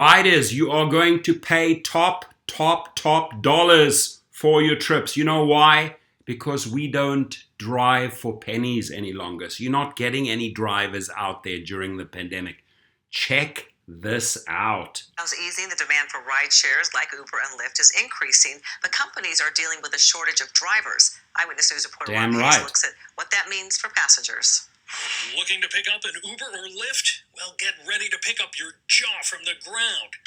Ideas, you are going to pay top dollars for your trips. You know why? Because we don't drive for pennies any longer. So you're not getting any drivers out there during the pandemic. Check this out. Sounds easy. The demand for ride shares like Uber and Lyft is increasing, but companies are dealing with a shortage of drivers. Eyewitness News reporter Damn Rob right. Hayes looks at what that means for passengers. Looking to pick up an Uber or Lyft? Well, get ready to pick up your jaw from the ground.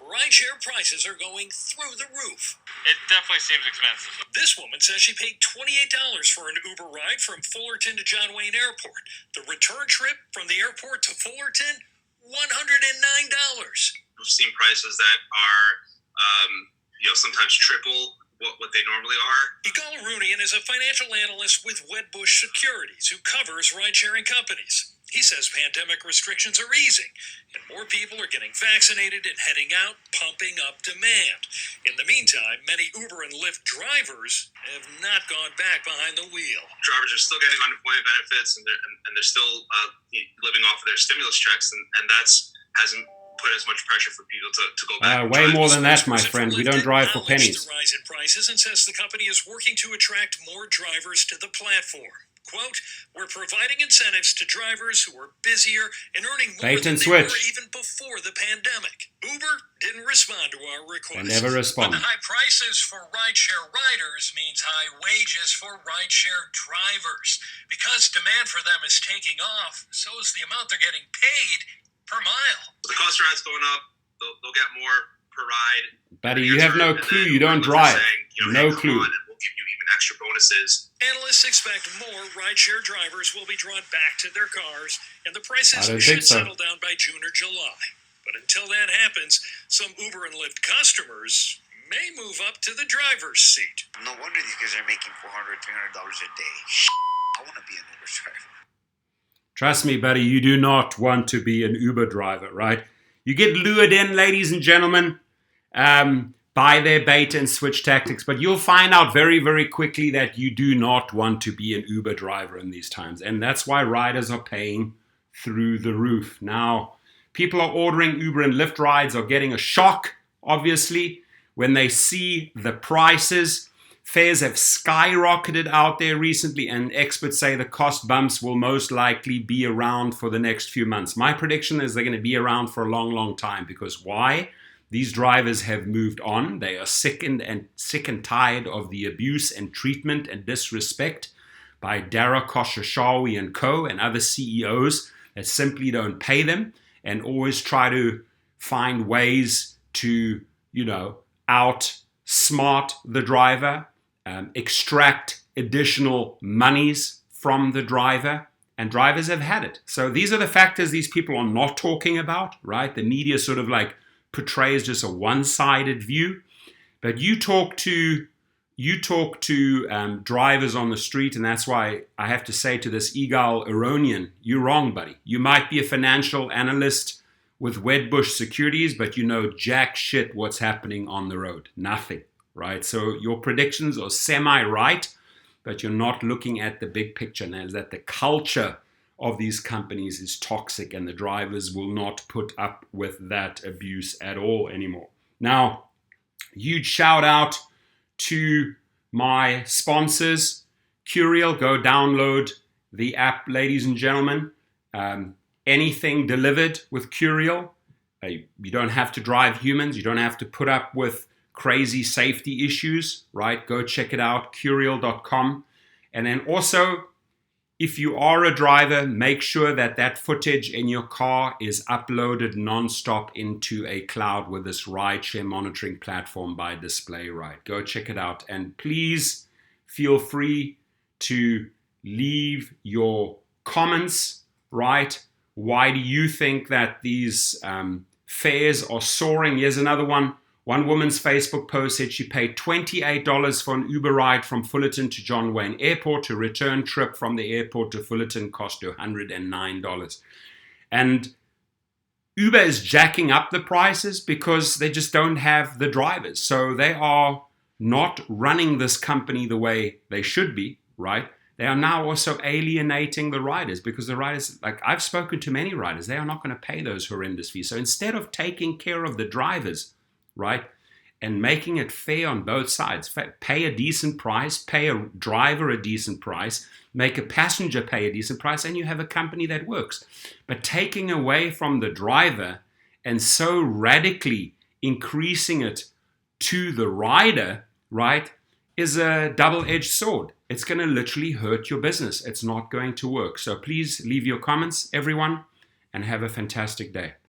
Rideshare prices are going through the roof. It definitely seems expensive. This woman says she paid $28 for an Uber ride from Fullerton to John Wayne Airport. The return trip from the airport to Fullerton, $109. We've seen prices that are, sometimes triple what they normally are. Igal Arunian is a financial analyst with Wedbush Securities who covers ride-sharing companies. He says pandemic restrictions are easing, and more people are getting vaccinated and heading out, pumping up demand. In the meantime, many Uber and Lyft drivers have not gone back behind the wheel. Drivers are still getting unemployment benefits, and they're still living off of their stimulus checks, and that's hasn't put as much pressure for people to go back. Way more than that, my friend. We don't drive for pennies. The rise in prices and says the company is working to attract more drivers to the platform. Quote, we're providing incentives to drivers who are busier and earning more than they were even before the pandemic. Uber didn't respond to our request. They never respond. But the high prices for rideshare riders means high wages for rideshare drivers. Because demand for them is taking off, so is the amount they're getting paid per mile. The cost of ride's going up. They'll get more per ride. Buddy, you have no clue. You don't drive. No clue. We'll give you even extra bonuses. Analysts expect more rideshare drivers will be drawn back to their cars, and the prices should settle down by June or July. But until that happens, some Uber and Lyft customers may move up to the driver's seat. No wonder these guys are making $400, $300 a day. I want to be an Uber driver. Trust me, buddy, you do not want to be an Uber driver, right? You get lured in, ladies and gentlemen, by their bait and switch tactics, but you'll find out very, very quickly that you do not want to be an Uber driver in these times. And that's why riders are paying through the roof. Now, people are ordering Uber and Lyft rides are getting a shock, obviously, when they see the prices. Fares have skyrocketed out there recently, and experts say the cost bumps will most likely be around for the next few months. My prediction is they're going to be around for a long, long time. Because why? These drivers have moved on. They are sick and tired of the abuse and treatment and disrespect by Dara Khosrowshahi and co. and other CEOs that simply don't pay them and always try to find ways to, outsmart the driver, extract additional monies from the driver, and drivers have had it. So these are the factors these people are not talking about, right? The media sort of like portrays just a one-sided view, but you talk to drivers on the street, and that's why I have to say to this Igal Arunian, you're wrong, buddy. You might be a financial analyst with Wedbush Securities, but you know jack shit what's happening on the road. Nothing. Right? So your predictions are semi-right, but you're not looking at the big picture, and that is that the culture of these companies is toxic, and the drivers will not put up with that abuse at all anymore. Now, huge shout out to my sponsors. Curial, go download the app, ladies and gentlemen. Anything delivered with Curial. You don't have to drive humans. You don't have to put up with crazy safety issues, right? Go check it out, curial.com. And then also, if you are a driver, make sure that footage in your car is uploaded nonstop into a cloud with this rideshare monitoring platform by Display Ride. Go check it out. And please feel free to leave your comments, right? Why do you think that these fares are soaring? Here's another one. One woman's Facebook post said she paid $28 for an Uber ride from Fullerton to John Wayne Airport. Her return trip from the airport to Fullerton cost her $109. And Uber is jacking up the prices because they just don't have the drivers. So they are not running this company the way they should be, right? they are now also alienating the riders, because the riders, like I've spoken to many riders, they are not going to pay those horrendous fees. So instead of taking care of the drivers, right, and making it fair on both sides, pay a decent price, pay a driver a decent price, make a passenger pay a decent price, and you have a company that works. But taking away from the driver and so radically increasing it to the rider, right, is a double-edged sword. It's going to literally hurt your business. It's not going to work. So please leave your comments, everyone, and have a fantastic day.